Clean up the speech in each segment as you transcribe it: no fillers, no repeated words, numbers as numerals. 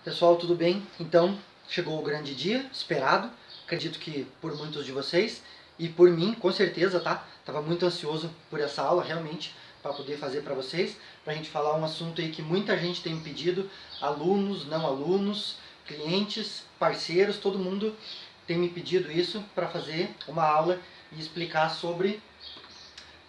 Pessoal, tudo bem? Então, chegou o grande dia, esperado. Acredito que por muitos de vocês e por mim, com certeza, tá? Tava muito ansioso por essa aula, realmente, para poder fazer para vocês, para a gente falar um assunto aí que muita gente tem pedido, alunos, não alunos, clientes, parceiros, todo mundo tem me pedido isso para fazer uma aula e explicar sobre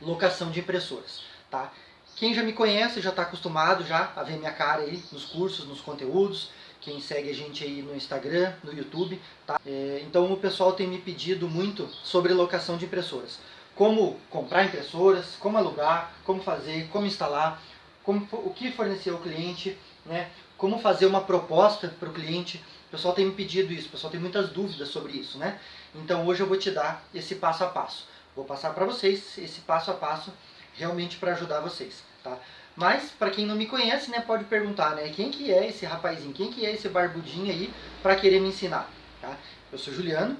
locação de impressoras, tá? Quem já me conhece já está acostumado já a ver minha cara aí nos cursos, nos conteúdos. Quem segue a gente aí no Instagram, no YouTube, tá? Então o pessoal tem me pedido muito sobre locação de impressoras. Como comprar impressoras, como alugar, como fazer, como instalar, o que fornecer ao cliente, né? Como fazer uma proposta para o cliente. O pessoal tem me pedido isso, o pessoal tem muitas dúvidas sobre isso, né? Então hoje eu vou te dar esse passo a passo. Vou passar para vocês esse passo a passo realmente para ajudar vocês, tá? Mas para quem não me conhece, né, pode perguntar, né, quem que é esse rapazinho, quem que é esse barbudinho aí para querer me ensinar, tá? Eu sou Juliano,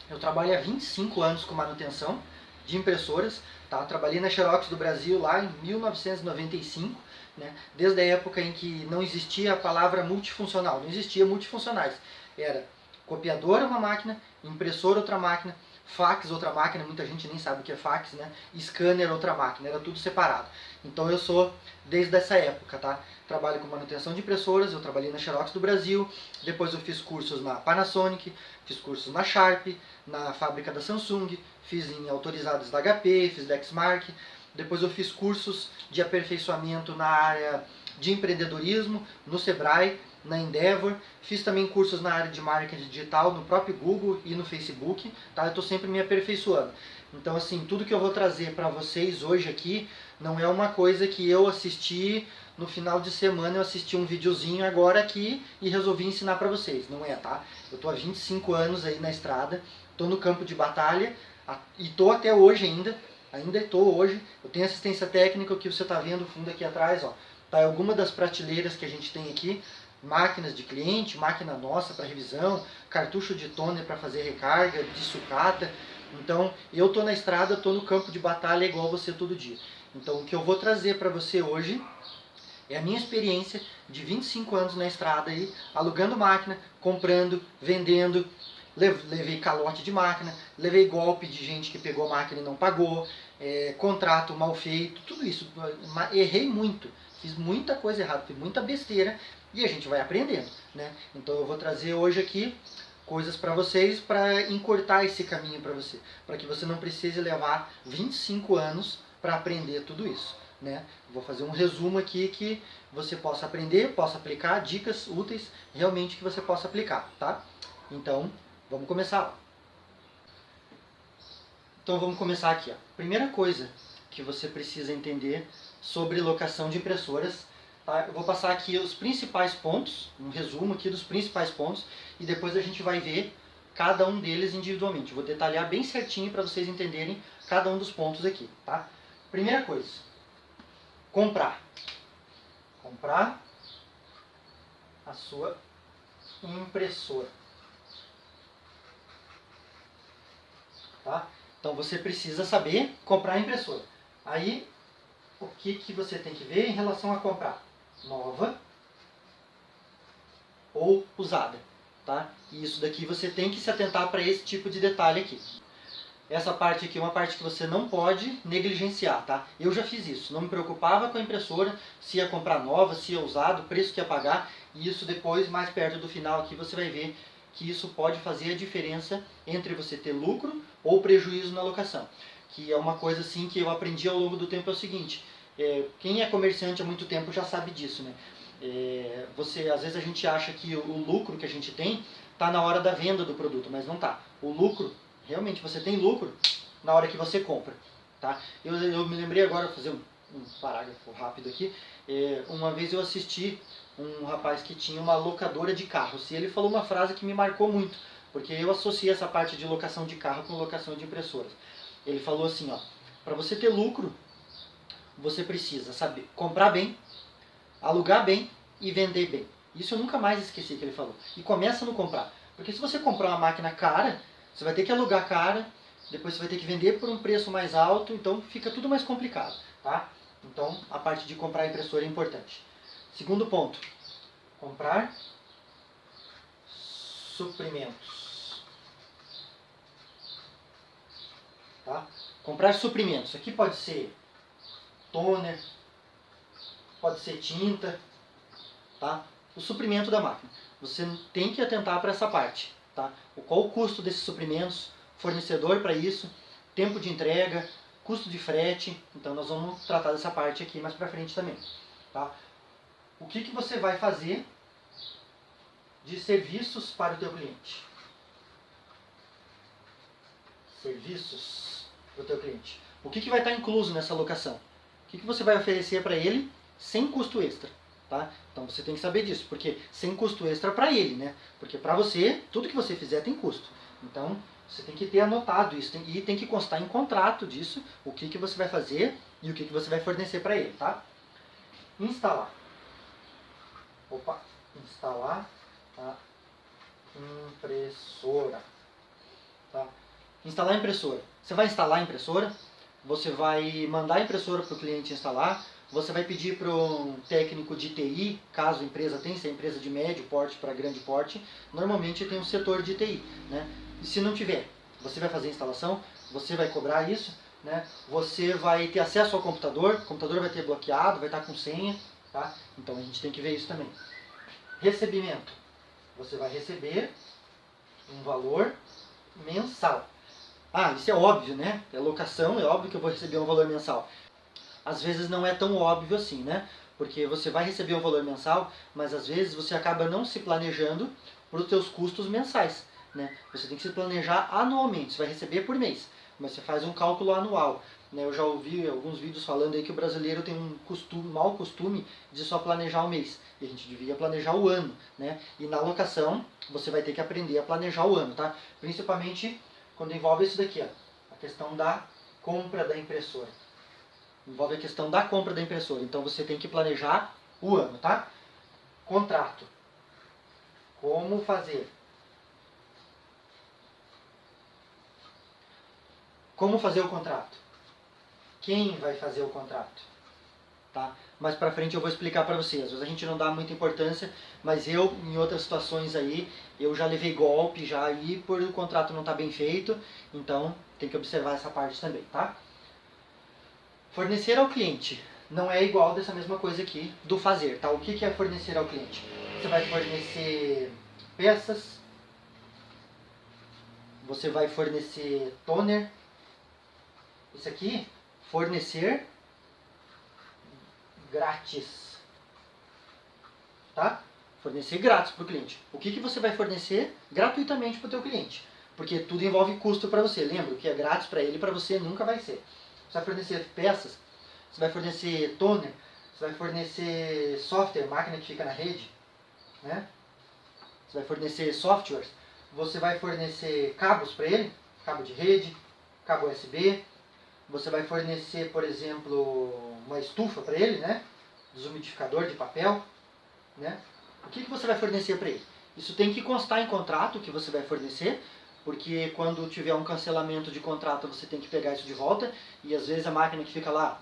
eu trabalho há 25 anos com manutenção de impressoras, tá? Trabalhei na Xerox do Brasil lá em 1995, né? Desde a época em que não existia a palavra multifuncional, não existia multifuncionais, era copiadora uma máquina, impressora outra máquina, fax outra máquina, muita gente nem sabe o que é fax, né? Scanner outra máquina, era tudo separado. Então eu sou desde essa época, tá? Trabalho com manutenção de impressoras, eu trabalhei na Xerox do Brasil, depois eu fiz cursos na Panasonic, fiz cursos na Sharp, na fábrica da Samsung, fiz em autorizados da HP, fiz da Exmark, depois eu fiz cursos de aperfeiçoamento na área de empreendedorismo, no Sebrae, na Endeavor, fiz também cursos na área de marketing digital, no próprio Google e no Facebook, tá? Eu estou sempre me aperfeiçoando. Então, assim, tudo que eu vou trazer para vocês hoje aqui não é uma coisa que eu assisti no final de semana, eu assisti um videozinho agora aqui e resolvi ensinar para vocês. Não é, tá? Eu estou há 25 anos aí na estrada, estou no campo de batalha e estou até hoje ainda estou hoje. Eu tenho assistência técnica, o que você está vendo fundo aqui atrás, ó. Tá em alguma das prateleiras que a gente tem aqui, máquinas de cliente, máquina nossa para revisão, cartucho de toner para fazer recarga, de sucata. Então, eu estou na estrada, estou no campo de batalha igual você todo dia. Então, o que eu vou trazer para você hoje é a minha experiência de 25 anos na estrada aí, alugando máquina, comprando, vendendo. Levei calote de máquina, levei golpe de gente que pegou máquina e não pagou, contrato mal feito, tudo isso. Errei muito, fiz muita coisa errada, fiz muita besteira e a gente vai aprendendo, né? Então eu vou trazer hoje aqui coisas para vocês para encurtar esse caminho para você, para que você não precise levar 25 anos para aprender tudo isso, né? Vou fazer um resumo aqui que você possa aprender, possa aplicar, dicas úteis realmente que você possa aplicar, tá? Então, vamos começar. Então vamos começar aqui. Ó. Primeira coisa que você precisa entender sobre locação de impressoras. Tá? Eu vou passar aqui os principais pontos, um resumo aqui dos principais pontos, e depois a gente vai ver cada um deles individualmente. Eu vou detalhar bem certinho para vocês entenderem cada um dos pontos aqui. Tá? Primeira coisa, comprar. Comprar a sua impressora. Tá? Então você precisa saber comprar a impressora. Aí, o que você tem que ver em relação a comprar? Nova ou usada. Tá? E isso daqui você tem que se atentar para esse tipo de detalhe aqui. Essa parte aqui é uma parte que você não pode negligenciar, tá? Eu já fiz isso, não me preocupava com a impressora, se ia comprar nova, se ia usado, o preço que ia pagar, e isso depois, mais perto do final aqui, você vai ver que isso pode fazer a diferença entre você ter lucro ou prejuízo na locação. Que é uma coisa assim que eu aprendi ao longo do tempo, é o seguinte, quem é comerciante há muito tempo já sabe disso, né? Às vezes a gente acha que o lucro que a gente tem está na hora da venda do produto, mas não está. O lucro, realmente você tem lucro na hora que você compra. Tá? Eu me lembrei agora, vou fazer um parágrafo rápido aqui. Uma vez eu assisti um rapaz que tinha uma locadora de carros e ele falou uma frase que me marcou muito, porque eu associei essa parte de locação de carro com locação de impressoras. Ele falou assim, ó, para você ter lucro, você precisa saber comprar bem, alugar bem e vender bem. Isso eu nunca mais esqueci que ele falou. E começa no comprar. Porque se você comprar uma máquina cara, você vai ter que alugar cara, depois você vai ter que vender por um preço mais alto, então fica tudo mais complicado. Tá? Então a parte de comprar a impressora é importante. Segundo ponto, comprar suprimentos. Tá? Comprar suprimentos. Aqui pode ser toner, pode ser tinta, tá? O suprimento da máquina. Você tem que atentar para essa parte, tá? Qual o custo desses suprimentos, fornecedor para isso, tempo de entrega, custo de frete. Então nós vamos tratar dessa parte aqui mais para frente também, tá? O que você vai fazer de serviços para o teu cliente? Serviços para o teu cliente. O que vai estar incluso nessa locação? O que você vai oferecer para ele sem custo extra? Tá? Então você tem que saber disso, porque sem custo extra para ele, né? Porque para você, tudo que você fizer tem custo. Então você tem que ter anotado isso e tem que constar em contrato disso, o que você vai fazer e o que você vai fornecer para ele, tá? Instalar. Opa, instalar a impressora. Tá? Instalar a impressora. Você vai instalar a impressora, você vai mandar a impressora para o cliente instalar, você vai pedir para um técnico de TI, caso a empresa tenha, se é empresa de médio porte para grande porte, normalmente tem um setor de TI. Né? E se não tiver, você vai fazer a instalação, você vai cobrar isso, né? Você vai ter acesso ao computador, o computador vai ter bloqueado, vai estar com senha. Tá? Então a gente tem que ver isso também. Recebimento. Você vai receber um valor mensal. Ah, isso é óbvio, né? É locação, é óbvio que eu vou receber um valor mensal. Às vezes não é tão óbvio assim, né? Porque você vai receber um valor mensal, mas às vezes você acaba não se planejando para os seus custos mensais, né? Você tem que se planejar anualmente, você vai receber por mês, mas você faz um cálculo anual. Né? Eu já ouvi alguns vídeos falando aí que o brasileiro tem um mau costume de só planejar o mês. E a gente devia planejar o ano, né? E na locação, você vai ter que aprender a planejar o ano, tá? Principalmente quando envolve isso daqui, ó, a questão da compra da impressora. Envolve a questão da compra da impressora. Então você tem que planejar o ano, tá? Contrato. Como fazer? Como fazer o contrato? Quem vai fazer o contrato? Tá? Mais pra frente eu vou explicar pra vocês. Às vezes a gente não dá muita importância, mas eu, em outras situações aí, eu já levei golpe já aí por o contrato não estar bem feito. Então tem que observar essa parte também, tá? Fornecer ao cliente não é igual dessa mesma coisa aqui do fazer, tá? O que é fornecer ao cliente? Você vai fornecer peças, você vai fornecer toner. Isso aqui, fornecer grátis, tá? Fornecer grátis para o cliente. O que você vai fornecer gratuitamente para o teu cliente? Porque tudo envolve custo para você. Lembra, o que é grátis para ele, para você nunca vai ser. Você vai fornecer peças, você vai fornecer toner, você vai fornecer software, máquina que fica na rede, né? Você vai fornecer softwares, você vai fornecer cabos para ele, cabo de rede, cabo USB, você vai fornecer, por exemplo, uma estufa para ele, né? Desumidificador de papel, né? O que você vai fornecer para ele? Isso tem que constar em contrato que você vai fornecer, porque quando tiver um cancelamento de contrato você tem que pegar isso de volta, e às vezes a máquina que fica lá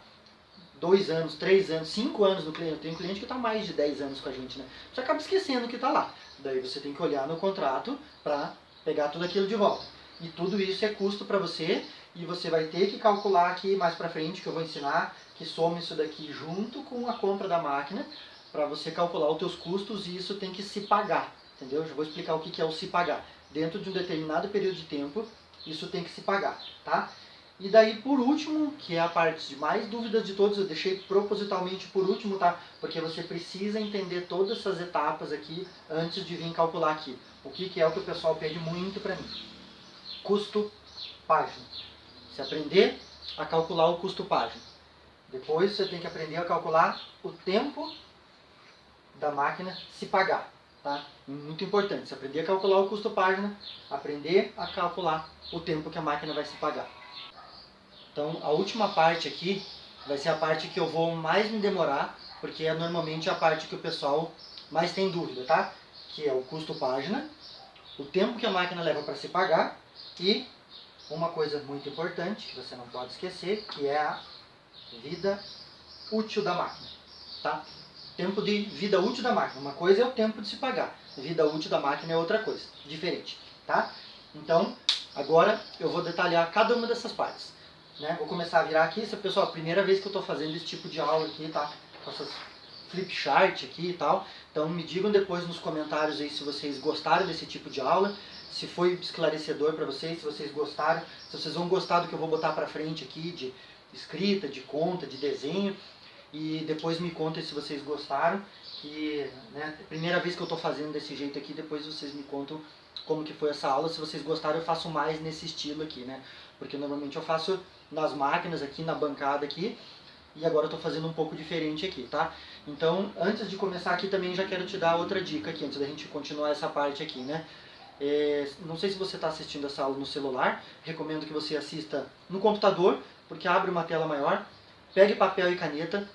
2 anos, 3 anos, 5 anos no cliente, tem um cliente que está mais de 10 anos com a gente, né? Você acaba esquecendo que está lá. Daí você tem que olhar no contrato para pegar tudo aquilo de volta. E tudo isso é custo para você, e você vai ter que calcular aqui mais para frente, que eu vou ensinar, que soma isso daqui junto com a compra da máquina, para você calcular os teus custos, e isso tem que se pagar, entendeu? Eu já vou explicar o que é o se pagar. Dentro de um determinado período de tempo, isso tem que se pagar, tá? E daí, por último, que é a parte de mais dúvidas de todos, eu deixei propositalmente por último, tá? Porque você precisa entender todas essas etapas aqui antes de vir calcular aqui. O que é o que o pessoal pede muito para mim? Custo página. Você aprender a calcular o custo página. Depois você tem que aprender a calcular o tempo da máquina se pagar. Tá? Muito importante. Você aprender a calcular o custo página, aprender a calcular o tempo que a máquina vai se pagar. Então a última parte aqui vai ser a parte que eu vou mais me demorar, porque é normalmente a parte que o pessoal mais tem dúvida, tá? Que é o custo página, o tempo que a máquina leva para se pagar e uma coisa muito importante que você não pode esquecer, que é a vida útil da máquina, tá? tempo de vida útil da máquina. Uma coisa é o tempo de se pagar, vida útil da máquina é outra coisa, diferente, tá? Então, agora eu vou detalhar cada uma dessas partes, né? Vou começar a virar aqui, pessoal, primeira vez que eu estou fazendo esse tipo de aula aqui, tá? Com essas flip chart aqui e tal. Então me digam depois nos comentários aí se vocês gostaram desse tipo de aula, se foi esclarecedor para vocês, se vocês gostaram, se vocês vão gostar do que eu vou botar para frente aqui de escrita, de conta, de desenho. E depois me contem se vocês gostaram, que né, primeira vez que eu estou fazendo desse jeito aqui, depois vocês me contam como que foi essa aula. Se vocês gostaram, eu faço mais nesse estilo aqui, né? Porque normalmente eu faço nas máquinas aqui, na bancada aqui, e agora eu estou fazendo um pouco diferente aqui, tá? Então, antes de começar aqui também já quero te dar outra dica aqui, antes da gente continuar essa parte aqui, né? Não sei se você está assistindo essa aula no celular, recomendo que você assista no computador, porque abre uma tela maior, pegue papel e caneta,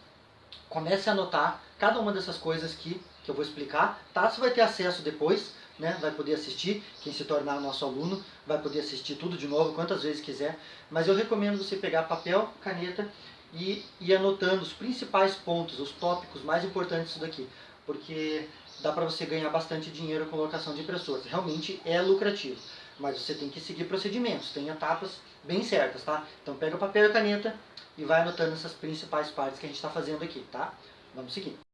comece a anotar cada uma dessas coisas que eu vou explicar, tá? Você vai ter acesso depois, né? Vai poder assistir, quem se tornar nosso aluno vai poder assistir tudo de novo, quantas vezes quiser, mas eu recomendo você pegar papel, caneta e ir anotando os principais pontos, os tópicos mais importantes disso daqui, porque dá para você ganhar bastante dinheiro com locação de impressoras, realmente é lucrativo, mas você tem que seguir procedimentos, tem etapas bem certas, tá? Então pega papel e caneta e vai anotando essas principais partes que a gente está fazendo aqui, tá? Vamos seguir.